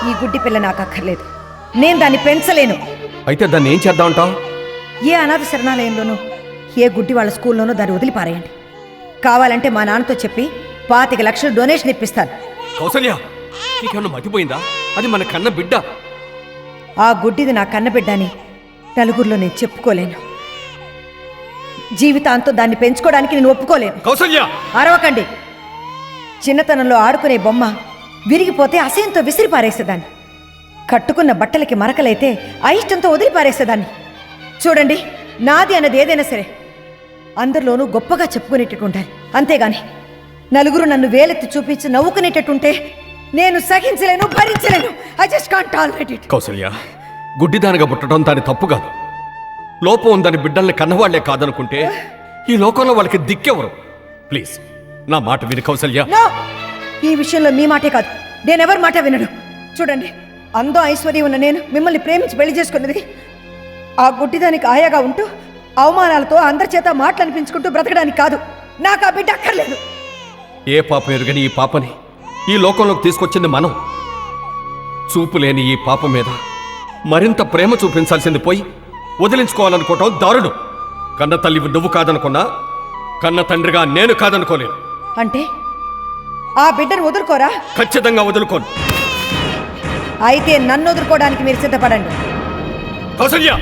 ఈ గుడ్డి పిల్ల నాకు అక్కర్లేదు. నేను దాన్ని పెంచలేను. అయితే దాన్ని ఏం చేద్దామంటావు? ఏ అనాథ శరణాలయంలోనూ ఏ గుడ్డి వాళ్ళ స్కూల్లోనూ దాన్ని వదిలిపారేయండి. కావాలంటే మా నాన్నతో చెప్పి 25 లక్షలు డొనేషన్ ఇప్పిస్తాను. కౌసల్య, నీకేమన్నా మతిపోయిందా? అది మన కన్న బిడ్డ. ఆ గుడ్డిది నా కన్నబిడ్డని నలుగురిలో నేను చెప్పుకోలేను. జీవితాంతం దాన్ని పెంచుకోవడానికి నేను ఒప్పుకోలేను. కౌసల్య, అరవకండి. చిన్నతనంలో ఆడుకునే బొమ్మ విరిగిపోతే అసహ్యంతో విసిరి పారేసేదాన్ని. కట్టుకున్న బట్టలకి మరకలైతే అయిష్టంతో వదిలి పారేసేదాన్ని. చూడండి, నాది అన్నది ఏదైనా సరే అందరిలోనూ గొప్పగా చెప్పుకునేటట్టు ఉండాలి. అంతేగాని నలుగురు నన్ను వేలెత్తి చూపించి నవ్వుకునేటట్టుంటే నేను సహించలేను, భరించలేను. I just can't tolerate it. Kausalya, గుడ్డిదానిగా పుట్టడం దాని తప్పు కాదు. లోపం ఉందని బిడ్డల్ని కన్నవాళ్లే కాదనుకుంటే ఈ లోకంలో వాళ్ళకి దిక్కెవరు? ప్లీజ్ నా మాట విని కౌసల్య. నో, ఈ విషయంలో మీ మాటే కాదు, నేనెవరి మాట వినను. చూడండి, అందం ఐశ్వర్యం ఉన్న నేను మిమ్మల్ని ప్రేమించి పెళ్లి చేసుకున్నది ఆ గుడ్డిదానికి ఆయాగా ఉంటూ అవమానాలతో అందరి చేత మాటలు అనిపించుకుంటూ బ్రతకడానికి కాదు. నాకు ఆ బిడ్డ అక్కర్లేదు. ఏ పాపం ఎరుగని ఈ పాపని ఈ లోకంలోకి తీసుకొచ్చింది మనం. చూపు లేని ఈ పాప మీద మరింత ప్రేమ చూపించాల్సింది పోయి వదిలించుకోవాలనుకోవటం దారుణం. కన్న తల్లివి నువ్వు కాదనుకున్నా కన్న తండ్రిగా నేను కాదనుకోలేను. అంటే ఆ బిడ్డను వదులుకోరా? ఖచ్చితంగా వదులుకోను. అయితే నన్ను వదులుకోవడానికి మీరు సిద్ధపడండి. కౌసల్య!